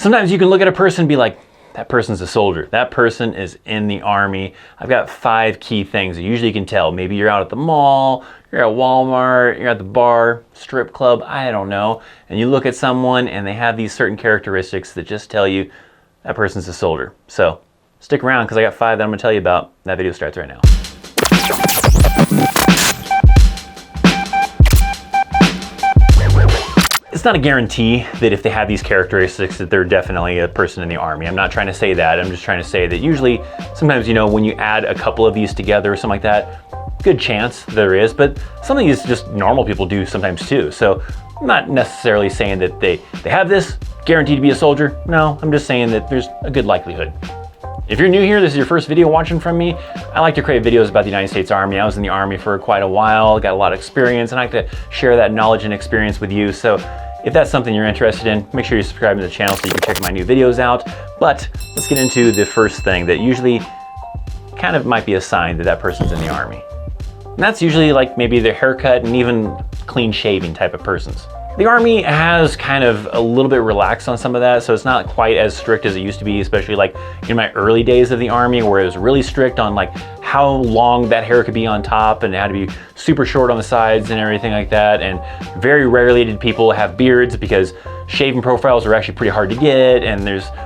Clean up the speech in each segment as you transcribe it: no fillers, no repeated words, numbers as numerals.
Sometimes you can look at a person and be like, that person's a soldier. That person is in the Army. I've got 5 key things that usually you can tell. Maybe you're out at the mall, you're at Walmart, you're at the bar, strip club, I don't know. And you look at someone and they have these certain characteristics that just tell you that person's a soldier. So stick around because I got 5 that I'm going to tell you about. That video starts right now. It's not a guarantee that if they have these characteristics that they're definitely a person in the Army. I'm not trying to say that. I'm just trying to say that usually, sometimes, you know, when you add a couple of these together or something like that, good chance there is, but some of these just normal people do sometimes too. So I'm not necessarily saying that they have this guaranteed to be a soldier. No, I'm just saying that there's a good likelihood. If you're new here, this is your first video watching from me, I like to create videos about the United States Army. I was in the Army for quite a while, got a lot of experience, and I like to share that knowledge and experience with you. So if that's something you're interested in, make sure you subscribe to the channel so you can check my new videos out. But let's get into the first thing that usually kind of might be a sign that that person's in the Army. And that's usually like maybe their haircut and even clean shaving type of persons. The Army has kind of a little bit relaxed on some of that, so it's not quite as strict as it used to be, especially like in my early days of the Army, where it was really strict on like how long that hair could be on top and it had to be super short on the sides and everything like that. And very rarely did people have beards because shaving profiles were actually pretty hard to get, and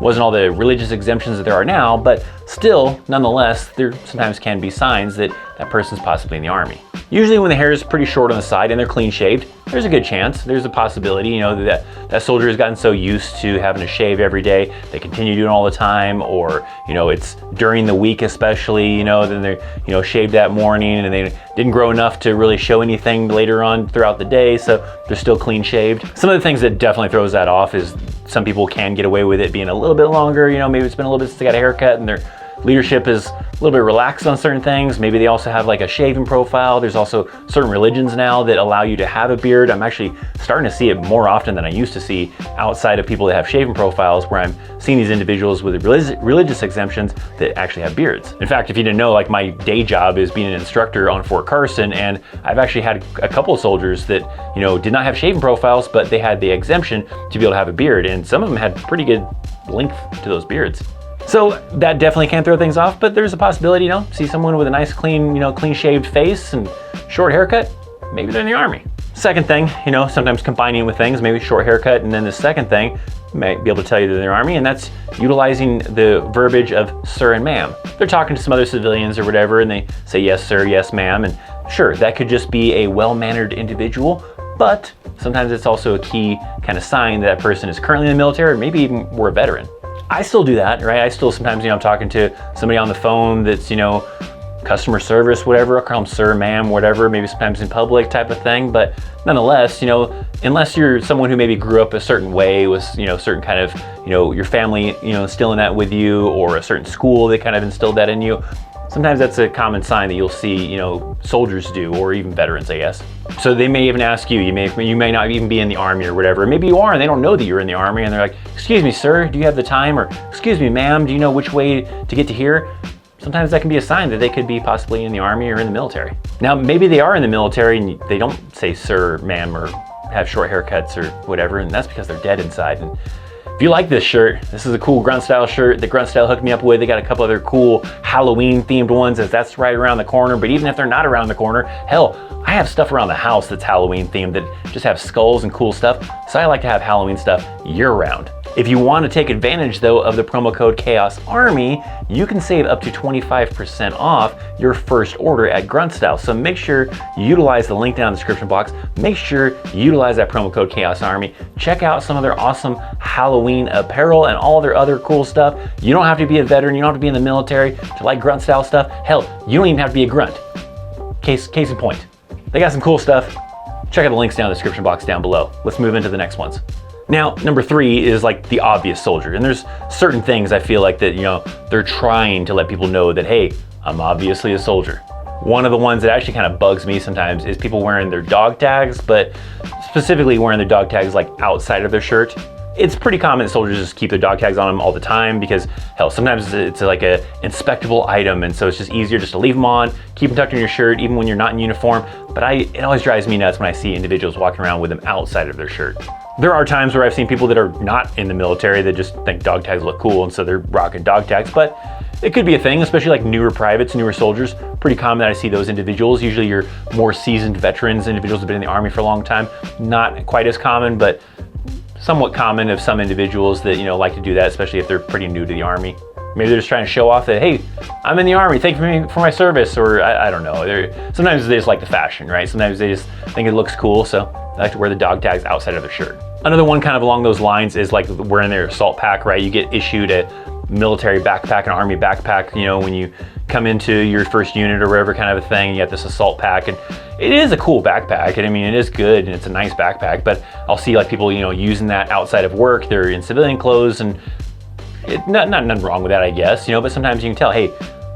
wasn't all the religious exemptions that there are now, but still, nonetheless, there sometimes can be signs that that person's possibly in the Army. Usually when the hair is pretty short on the side and they're clean shaved, there's a good chance, there's a possibility, you know, that soldier has gotten so used to having to shave every day, they continue doing it all the time, or, you know, it's during the week especially, you know, then they're, you know, shaved that morning and they didn't grow enough to really show anything later on throughout the day, so they're still clean shaved. Some of the things that definitely throws that off is some people can get away with it being a little bit longer, you know, maybe it's been a little bit since they got a haircut and their leadership is a little bit relaxed on certain things. Maybe they also have like a shaving profile. There's also certain religions now that allow you to have a beard. I'm actually starting to see it more often than I used to see outside of people that have shaving profiles, where I'm seeing these individuals with religious exemptions that actually have beards. In fact, if you didn't know, like my day job is being an instructor on Fort Carson, and I've actually had a couple of soldiers that, you know, did not have shaving profiles, but they had the exemption to be able to have a beard, and some of them had pretty good length to those beards. So that definitely can throw things off, but there's a possibility, you know, see someone with a nice clean, you know, clean shaved face and short haircut, maybe they're in the Army. Second thing, you know, sometimes combining with things, maybe short haircut, and then the second thing might be able to tell you they're in the Army, and that's utilizing the verbiage of sir and ma'am. They're talking to some other civilians or whatever, and they say yes sir, yes ma'am, and sure, that could just be a well-mannered individual, but sometimes it's also a key kind of sign that person is currently in the military, or maybe even were a veteran. I still do that, right? I still sometimes, you know, I'm talking to somebody on the phone that's, you know, customer service, whatever, I'll call them sir, ma'am, whatever, maybe sometimes in public type of thing. But nonetheless, you know, unless you're someone who maybe grew up a certain way, was, you know, certain kind of, you know, your family, you know, instilling that with you, or a certain school that kind of instilled that in you, sometimes that's a common sign that you'll see, you know, soldiers do, or even veterans, I guess. So they may even ask you, you may not even be in the Army or whatever. Maybe you are and they don't know that you're in the Army, and they're like, excuse me, sir, do you have the time? Or excuse me, ma'am, do you know which way to get to here? Sometimes that can be a sign that they could be possibly in the Army or in the military. Now, maybe they are in the military and they don't say sir, ma'am, or have short haircuts or whatever, and that's because they're dead inside. And if you like this shirt, this is a cool Grunt Style shirt that Grunt Style hooked me up with. They got a couple other cool Halloween themed ones, as that's right around the corner. But even if they're not around the corner, hell, I have stuff around the house that's Halloween themed that just have skulls and cool stuff. So I like to have Halloween stuff year round. If you want to take advantage though of the promo code Chaos Army, you can save up to 25% off your first order at Grunt Style. So make sure you utilize the link down in the description box. Make sure you utilize that promo code Chaos Army. Check out some of their awesome Halloween apparel and all their other cool stuff. You don't have to be a veteran, you don't have to be in the military to like Grunt Style stuff. Hell, you don't even have to be a grunt. Case in point. They got some cool stuff. Check out the links down in the description box down below. Let's move into the next ones. Now, number 3 is like the obvious soldier. And there's certain things I feel like that, you know, they're trying to let people know that, hey, I'm obviously a soldier. One of the ones that actually kind of bugs me sometimes is people wearing their dog tags, but specifically wearing their dog tags like outside of their shirt. It's pretty common that soldiers just keep their dog tags on them all the time because, hell, sometimes it's like a inspectable item, and so it's just easier just to leave them on, keep them tucked in your shirt even when you're not in uniform. But it always drives me nuts when I see individuals walking around with them outside of their shirt. There are times where I've seen people that are not in the military that just think dog tags look cool, and so they're rocking dog tags, but it could be a thing, especially like newer privates, newer soldiers. Pretty common that I see those individuals. Usually your more seasoned veterans, individuals that have been in the Army for a long time. Not quite as common, but somewhat common of some individuals that, like to do that, especially if they're pretty new to the Army. Maybe they're just trying to show off that, hey, I'm in the Army, thank you for my service, or I don't know. Sometimes they just like the fashion, right? Sometimes they just think it looks cool, so they like to wear the dog tags outside of their shirt. Another one kind of along those lines is like wearing their assault pack, right? You get issued a military backpack, an Army backpack, when you come into your first unit or whatever kind of a thing, you have this assault pack, and it is a cool backpack, and I mean, it is good, and it's a nice backpack, but I'll see like people, using that outside of work, they're in civilian clothes, and nothing wrong with that, I guess, but sometimes you can tell, hey,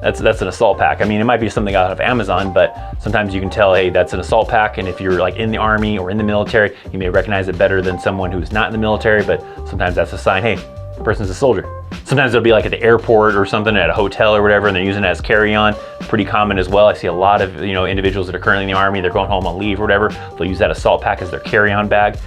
that's an assault pack. I mean, it might be something out of Amazon, but sometimes you can tell, hey, that's an assault pack, and if you're like in the Army or in the military, you may recognize it better than someone who's not in the military, but sometimes that's a sign, hey, the person's a soldier. Sometimes it'll be like at the airport or something, at a hotel or whatever, and they're using it as carry-on. Pretty common as well. I see a lot of individuals that are currently in the Army, they're going home on leave or whatever, they'll use that assault pack as their carry-on bag.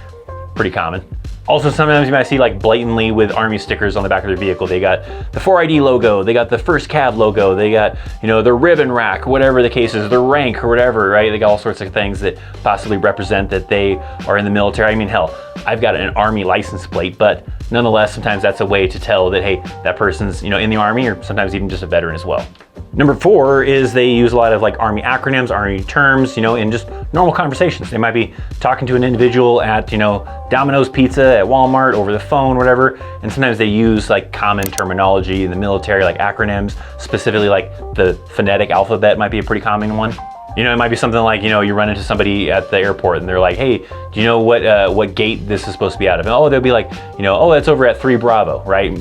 Pretty common. Also, sometimes you might see like blatantly with Army stickers on the back of their vehicle. They got the 4ID logo, they got the first cav logo, they got, the ribbon rack, whatever the case is, their rank or whatever, right? They got all sorts of things that possibly represent that they are in the military. I mean, hell, I've got an Army license plate, but nonetheless, sometimes that's a way to tell that, hey, that person's, in the Army, or sometimes even just a veteran as well. Number 4 is they use a lot of like Army acronyms, Army terms, in just normal conversations. They might be talking to an individual at, Domino's Pizza, at Walmart, over the phone, whatever. And sometimes they use like common terminology in the military, like acronyms, specifically like the phonetic alphabet might be a pretty common one. It might be something like, you run into somebody at the airport and they're like, hey, do you know what gate this is supposed to be out of? And they'll be like, oh, that's over at 3 Bravo, right?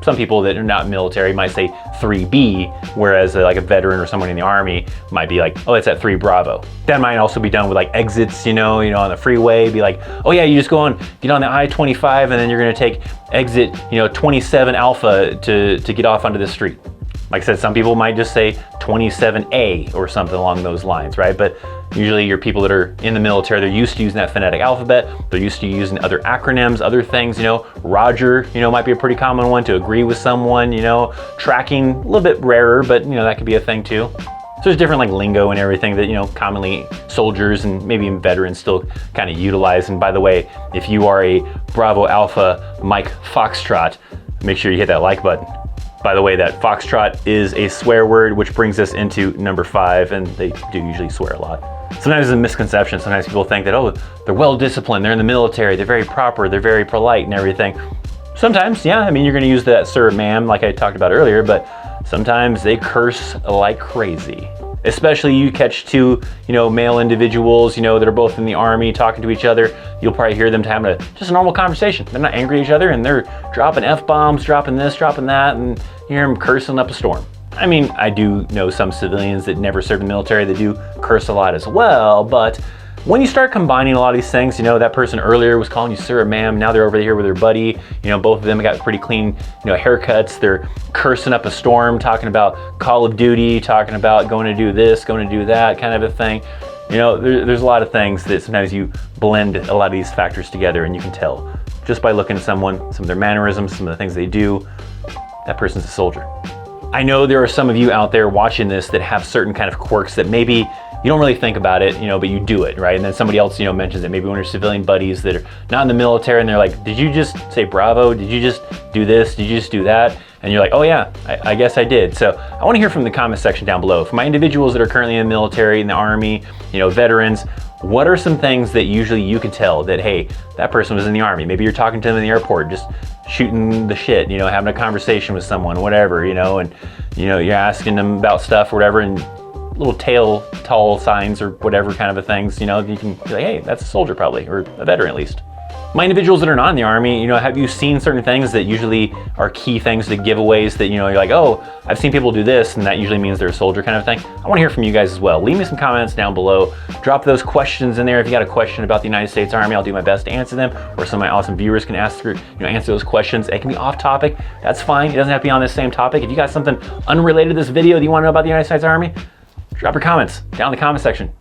Some people that are not military might say 3B, whereas like a veteran or someone in the Army might be like, oh, it's at 3 Bravo. That might also be done with like exits, on the freeway, be like, oh yeah, you just get on the I-25 and then you're gonna take exit, 27 Alpha to get off onto the street. Like I said, some people might just say 27A or something along those lines, right? But usually your people that are in the military, they're used to using that phonetic alphabet. They're used to using other acronyms, other things, Roger, might be a pretty common one to agree with someone, tracking, a little bit rarer, but that could be a thing too. So there's different like lingo and everything that, commonly soldiers and maybe even veterans still kind of utilize. And by the way, if you are a Bravo Alpha Mike Foxtrot, make sure you hit that like button. By the way, that foxtrot is a swear word, which brings us into number 5, and they do usually swear a lot. Sometimes it's a misconception. Sometimes people think that, oh, they're well-disciplined, they're in the military, they're very proper, they're very polite and everything. Sometimes, yeah, I mean, you're gonna use that sir, ma'am, like I talked about earlier, but sometimes they curse like crazy. Especially you catch 2, male individuals, that are both in the Army talking to each other. You'll probably hear them having just a normal conversation. They're not angry at each other, and they're dropping F-bombs, dropping this, dropping that, and you hear them cursing up a storm. I mean, I do know some civilians that never served in the military that do curse a lot as well, but when you start combining a lot of these things, that person earlier was calling you sir or ma'am, now they're over here with their buddy, both of them got pretty clean, haircuts, they're cursing up a storm, talking about Call of Duty, talking about going to do this, going to do that, kind of a thing. There's a lot of things that sometimes you blend a lot of these factors together, and you can tell just by looking at someone, some of their mannerisms, some of the things they do, that person's a soldier. I know there are some of you out there watching this that have certain kind of quirks that maybe you don't really think about it, but you do it, right? And then somebody else, mentions it. Maybe one of your civilian buddies that are not in the military, and they're like, did you just say Bravo? Did you just do this? Did you just do that? And you're like, oh yeah, I guess I did. So I want to hear from the comment section down below. For my individuals that are currently in the military, in the Army, veterans, what are some things that usually you can tell that, hey, that person was in the Army? Maybe you're talking to them in the airport, just shooting the shit, having a conversation with someone, whatever, and, you're asking them about stuff or whatever, and little tall signs or whatever kind of a things, you can be like, hey, that's a soldier probably, or a veteran at least. My individuals that are not in the Army, have you seen certain things that usually are key things to giveaways that, you're like, oh, I've seen people do this, and that usually means they're a soldier kind of thing? I want to hear from you guys as well. Leave me some comments down below. Drop those questions in there. If you got a question about the United States Army, I'll do my best to answer them, or some of my awesome viewers can answer those questions. It can be off topic. That's fine. It doesn't have to be on the same topic. If you got something unrelated to this video that you want to know about the United States Army, drop your comments down in the comment section.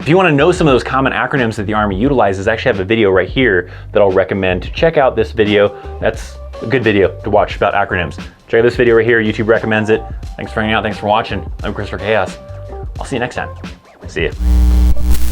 If you want to know some of those common acronyms that the Army utilizes, I actually have a video right here that I'll recommend to check out. This video. That's a good video to watch about acronyms. Check out this video right here. YouTube recommends it. Thanks for hanging out. Thanks for watching. I'm Christopher Chaos. I'll see you next time. See ya.